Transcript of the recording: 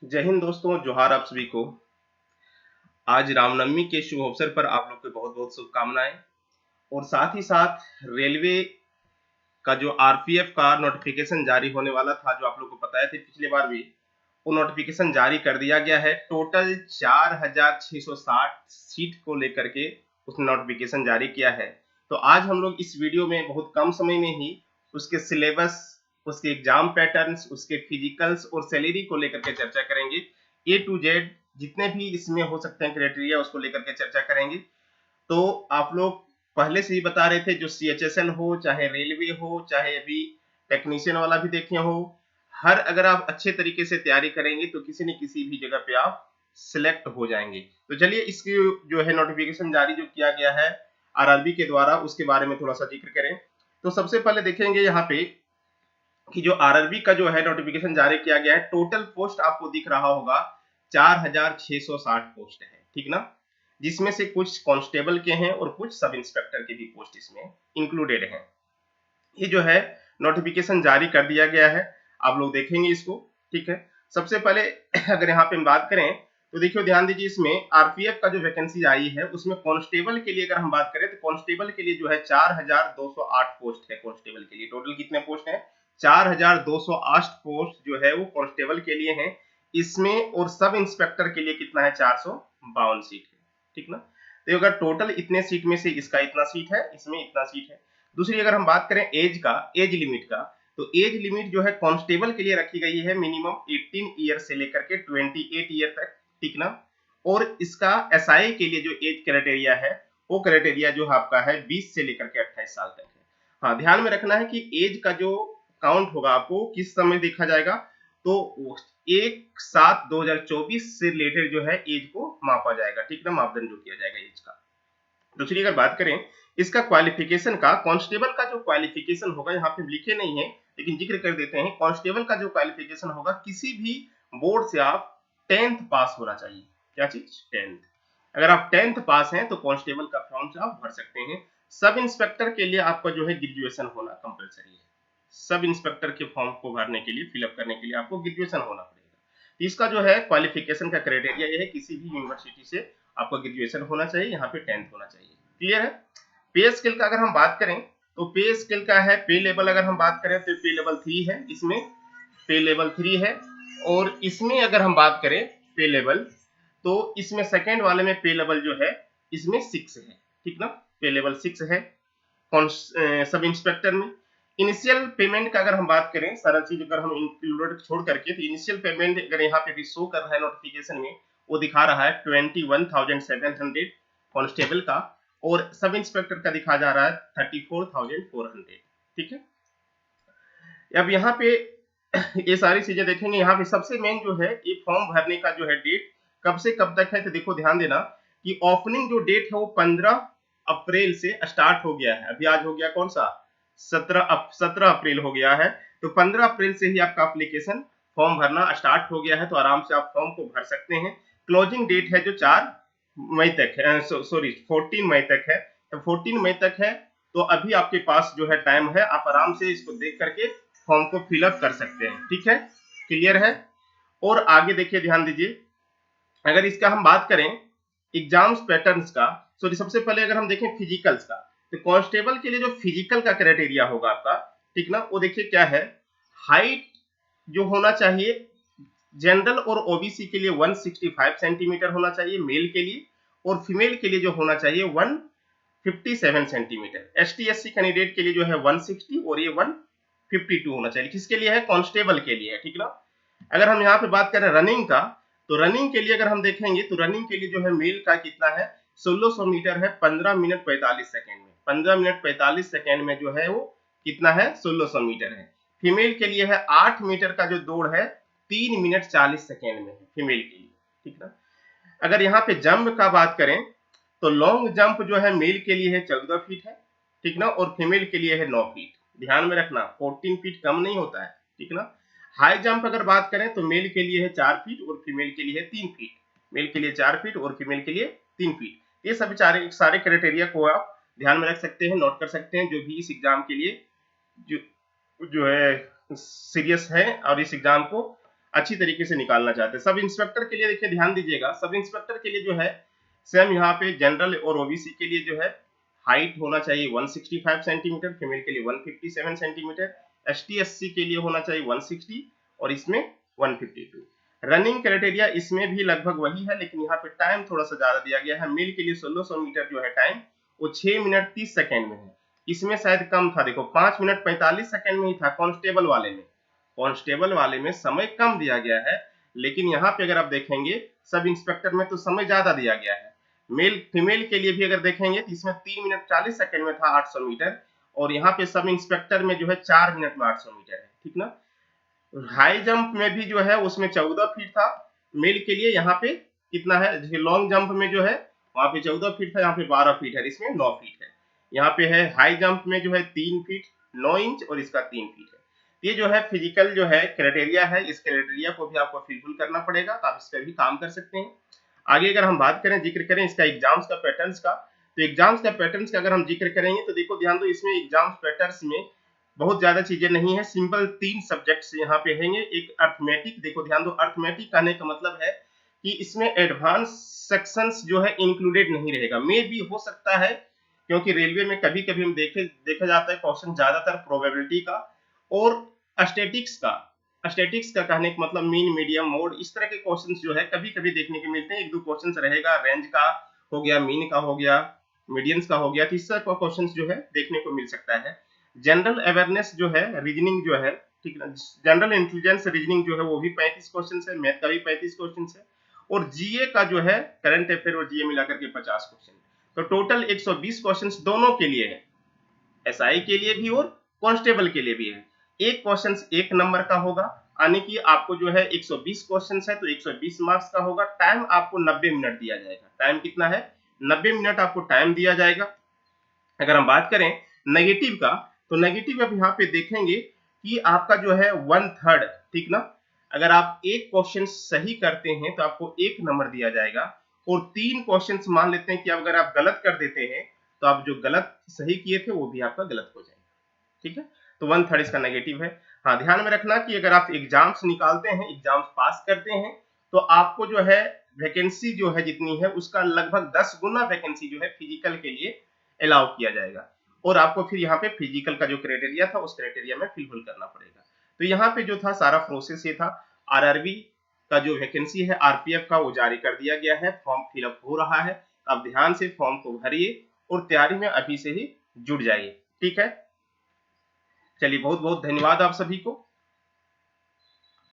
जय हिंद दोस्तों, जोहार आप सभी को। आज रामनवमी के शुभ अवसर पर आप लोग को बहुत बहुत शुभकामनाएं। और साथ ही साथ रेलवे का जो आरपीएफ का नोटिफिकेशन जारी होने वाला था, जो आप लोग को बताए थे पिछली बार भी, वो नोटिफिकेशन जारी कर दिया गया है। टोटल 4660 सीट को लेकर के उसने नोटिफिकेशन जारी किया है। तो आज हम लोग इस वीडियो में बहुत कम समय में ही उसके सिलेबस, उसके एग्जाम पैटर्न्स, उसके फिजिकल्स और सैलरी को लेकर के चर्चा करेंगे। ए टू जेड जितने भी इसमें हो सकते हैं क्राइटेरिया, उसको लेकर के चर्चा करेंगे। तो आप लोग पहले से ही बता रहे थे, जो सीएचएसएल हो, चाहे रेलवे हो, चाहे अभी टेक्नीशियन वाला भी देखे हो, हर अगर आप अच्छे तरीके से तैयारी करेंगे तो किसी न किसी भी जगह पे आप सिलेक्ट हो जाएंगे। तो चलिए, इसकी जो है नोटिफिकेशन जारी जो किया गया है आरआरबी के द्वारा, उसके बारे में थोड़ा सा जिक्र करें। तो सबसे पहले देखेंगे यहाँ पे कि जो आरआरबी का जो है नोटिफिकेशन जारी किया गया है, टोटल पोस्ट आपको दिख रहा होगा 4660 पोस्ट है, ठीक ना। जिसमें से कुछ कांस्टेबल के हैं और कुछ सब इंस्पेक्टर के भी पोस्ट इसमें इंक्लूडेड हैं। ये जो है नोटिफिकेशन जारी कर दिया गया है, आप लोग देखेंगे इसको, ठीक है। सबसे पहले अगर यहाँ पे हम बात करें तो देखियो, ध्यान दीजिए, इसमें आरपीएफ का जो वैकेंसी आई है उसमें कांस्टेबल के लिए अगर हम बात करें तो कांस्टेबल के लिए जो है 4208 पोस्ट है। कांस्टेबल के लिए टोटल कितने पोस्ट हैं? 4208 पोस्ट जो है वो कांस्टेबल के लिए हैं इसमें। और सब इंस्पेक्टर के लिए कितना है? 452 सीट है, ठीक ना। तो अगर टोटल इतने सीट में से इसका इतना सीट है, इसमें इतना सीट है। दूसरी अगर हम बात करें एज का, एज लिमिट का, तो एज लिमिट जो है कांस्टेबल के लिए रखी गई है मिनिमम 18 ईयर से लेकर के 28 ईयर तक, ठीक ना। और इसका एसआई के लिए जो एज क्राइटेरिया है, वो क्राइटेरिया जो है आपका है 20 से लेकर के 28 साल तक है। हाँ, ध्यान में रखना है कि एज का जो काउंट होगा आपको किस समय देखा जाएगा, तो 1/7/2024 से रिलेटेड जो है एज को मापा जाएगा, ठीक ना, मापदंड जो किया जाएगा एज का। दूसरी अगर बात करें इसका क्वालिफिकेशन का, कांस्टेबल का जो क्वालिफिकेशन होगा, यहाँ पे लिखे नहीं है लेकिन जिक्र कर देते हैं, कांस्टेबल का जो क्वालिफिकेशन होगा, किसी भी बोर्ड से आप 10th पास होना चाहिए। क्या चीज? 10th। अगर आप 10th पास हैं तो कांस्टेबल का फॉर्म से आप भर सकते हैं। सब इंस्पेक्टर के लिए आपका जो है ग्रेजुएशन होना कंपलसरी है। सब इंस्पेक्टर के फॉर्म को भरने के लिए, फिलअप करने के लिए आपको ग्रेजुएशन होना पड़ेगा। इसका जो है क्वालिफिकेशन का क्राइटेरिया ये है, किसी भी यूनिवर्सिटी से आपको ग्रेजुएशन होना चाहिए, यहाँ पे 10th होना चाहिए। क्लियर है? पे स्केल का अगर हम बात करें तो पे स्केल का है, पे लेवल अगर हम बात करें तो पे लेवल 3 है, इसमें पे लेवल 3 है। और इसमें अगर हम बात करें पे लेवल, तो इसमें सेकेंड वाले में पे लेवल जो है इसमें 6 है, ठीक ना। पे लेवल 6 है सब इंस्पेक्टर में। इनिशियल पेमेंट का अगर हम बात करें, सारा चीज अगर हम इंक्लूडेड छोड़ करके, तो इनिशियल पेमेंट अगर यहाँ पे भी शो कर रहा है नोटिफिकेशन में, वो दिखा रहा है 21,700 कांस्टेबल का, और सब इंस्पेक्टर का दिखा जा रहा है 34,400, ठीक है। अब यहाँ पे ये सारी चीजें देखेंगे। यहाँ पे सबसे मेन जो है, ये फॉर्म भरने का जो है डेट कब से कब तक है, तो देखो ध्यान देना कि ओपनिंग जो डेट है वो 15 अप्रैल से स्टार्ट हो गया है। अभी आज हो गया कौन सा? 17 अप्रैल हो गया है। तो 15 अप्रैल से ही आपका एप्लीकेशन फॉर्म भरना स्टार्ट हो गया है, तो आराम से आप फॉर्म को भर सकते हैं। क्लोजिंग डेट है जो 4 मई तक है, सॉरी 14 मई तक है। तो 14 मई तक है, तो अभी आपके पास जो है टाइम है, आप आराम से इसको देख करके फॉर्म को फिलअप कर सकते हैं, ठीक है। क्लियर है? और आगे देखिए, ध्यान दीजिए, अगर इसका हम बात करें एग्जाम्स पैटर्न्स का, सॉरी सबसे पहले अगर हम देखें फिजिकल्स का, तो कांस्टेबल के लिए जो फिजिकल का क्राइटेरिया होगा आपका, ठीक ना, वो देखिए क्या है। हाइट जो होना चाहिए जनरल और ओबीसी के लिए 165 सेंटीमीटर होना चाहिए मेल के लिए, और फीमेल के लिए जो होना चाहिए 157 सेंटीमीटर। एसटी एससी कैंडिडेट के लिए जो है 160 और ये 152 होना चाहिए। किसके लिए है? कांस्टेबल के लिए है, ठीक ना। अगर हम यहाँ पे बात करें रनिंग का, तो रनिंग के लिए अगर हम देखेंगे तो रनिंग के लिए जो है मेल का कितना है? 1600 मीटर है 15 मिनट 45 सेकेंड में। 15 मिनट 45 सेकेंड में जो है वो कितना है? 1600 मीटर है। फीमेल के लिए है 8 मीटर का जो दौड़ है 3 मिनट 40 सेकेंड में है फीमेल के लिए, ठीक ना। अगर यहाँ पे जंप का बात करें तो लॉन्ग जंप जो है मेल के लिए है 14 फीट है, ठीक ना, और फीमेल के लिए है 9 फीट। ध्यान में रखना 14 फीट कम नहीं होता है, ठीक ना। हाई जंप अगर बात करें तो मेल के लिए है 4 फीट और फीमेल के लिए है 3 फीट। मेल के लिए 4 फीट और फीमेल के लिए 3 फीट। ये सभी सारे क्राइटेरिया को आप ध्यान में रख सकते हैं, नोट कर सकते हैं, जो भी इस एग्जाम के लिए जो जो है सीरियस है और इस एग्जाम को अच्छी तरीके से निकालना चाहते हैं। सब इंस्पेक्टर के लिए देखिए ध्यान दीजिएगा, सब इंस्पेक्टर के लिए जो है सेम यहाँ पे जनरल और ओबीसी के लिए जो है हाइट होना चाहिए 165 सेंटीमीटर, फीमेल के लिए 157 सेंटीमीटर, एसटी एससी के लिए होना चाहिए 160 और इसमें 152। रनिंग क्राइटेरिया इसमें भी लगभग वही है, लेकिन यहाँ पे टाइम थोड़ा सा ज्यादा दिया गया है। मेल के लिए 1600 मीटर जो है टाइम वो 6 मिनट 30 सेकेंड में है। इसमें शायद कम था, देखो 5 मिनट 45 सेकेंड में ही था कांस्टेबल वाले में। कांस्टेबल वाले में समय कम दिया गया है, लेकिन यहाँ पे अगर आप देखेंगे सब इंस्पेक्टर में तो समय ज्यादा दिया गया है। मेल फीमेल के लिए भी अगर देखेंगे तो इसमें 3 मिनट 40 सेकेंड में था 800 मीटर, और यहाँ पे सब इंस्पेक्टर में जो है 4 मिनट में 800 मीटर है, ठीक ना। हाई जंप में भी जो है उसमें 14 फीट था मेल के लिए, यहाँ पे कितना है, जैसे लॉन्ग जंप में जो है वहां पे 14 फीट था, यहाँ पे 12 फीट है, इसमें 9 फीट है। यहाँ पे है हाई जंप में जो है 3 फीट 9 इंच और इसका 3 फीट है। ये जो है फिजिकल जो है क्राइटेरिया है, इस क्राइटेरिया को भी आपको फिलफिल करना पड़ेगा, तो आप इस पर भी काम कर सकते हैं। आगे अगर हम बात करें, जिक्र करें इसका एग्जाम्स का पैटर्न्स का, तो एग्जाम्स का पैटर्न्स का अगर हम जिक्र करेंगे तो देखो ध्यान दो, इसमें एग्जाम्स पैटर्न्स में बहुत ज्यादा चीजें नहीं है, सिंपल 3 सब्जेक्ट्स यहाँ पे हैंगे। एक अर्थमेटिक, देखो ध्यान दो, अर्थमेटिक कहने का मतलब है कि इसमें एडवांस सेक्शंस जो है इंक्लूडेड नहीं रहेगा। मे भी हो सकता है, क्योंकि रेलवे में कभी कभी हम देखा जाता है क्वेश्चन ज्यादातर प्रोबेबिलिटी का और स्टेटिक्स का कहने का मतलब मीन मीडियम मोड, इस तरह के क्वेश्चंस जो है कभी कभी देखने को मिलते हैं। एक दो क्वेश्चंस रहेगा, रेंज का हो गया, मीन का हो गया, मीडियंस का हो गया, तो इस तरह का क्वेश्चंस जो है देखने को मिल सकता है। जनरल अवेयरनेस जो है, रीजनिंग जो है, ठीक है, जनरल इंटेलिजेंस रीजनिंग जो है वो भी 35 क्वेश्चन है, मैथ का भी 35 क्वेश्चन है, और जीए का जो है करंट अफेयर और जीए मिलाकर के 50 क्वेश्चन। तो टोटल 120 क्वेश्चन दोनों के लिए है, एसआई के लिए भी और कांस्टेबल के लिए भी है। एक क्वेश्चन 1 नंबर का होगा, यानी कि आपको जो है 120 क्वेश्चन है तो 120 मार्क्स का होगा। टाइम आपको 90 मिनट दिया जाएगा। टाइम कितना है, 90 मिनट आपको टाइम दिया जाएगा। अगर हम बात करें नेगेटिव का, तो नेगेटिव अब यहाँ पे देखेंगे कि आपका जो है 1/3, ठीक ना। अगर आप एक क्वेश्चन सही करते हैं तो आपको 1 नंबर दिया जाएगा, और 3 क्वेश्चन मान लेते हैं कि अगर आप गलत कर देते हैं तो आप जो गलत सही किए थे वो भी आपका गलत हो जाएगा, ठीक है। तो 1/3 इसका नेगेटिव है। हाँ, ध्यान में रखना कि अगर आप एग्जाम्स निकालते हैं, एग्जाम्स पास करते हैं, तो आपको जो है वैकेंसी जो है जितनी है उसका लगभग 10 गुना वैकेंसी जो है फिजिकल के लिए अलाउ किया जाएगा, और आपको फिर यहाँ पे फिजिकल का जो क्राइटेरिया था उस क्राइटेरिया में फिलफिल करना पड़ेगा। तो यहाँ पे जो था सारा प्रोसेस ये था। आरआरबी का जो वैकेंसी है आरपीएफ का वो जारी कर दिया गया है, फॉर्म फिलअप हो रहा है। अब ध्यान से फॉर्म को भरिए और तैयारी में अभी से ही जुट जाइए, ठीक है। चलिए, बहुत बहुत धन्यवाद आप सभी को।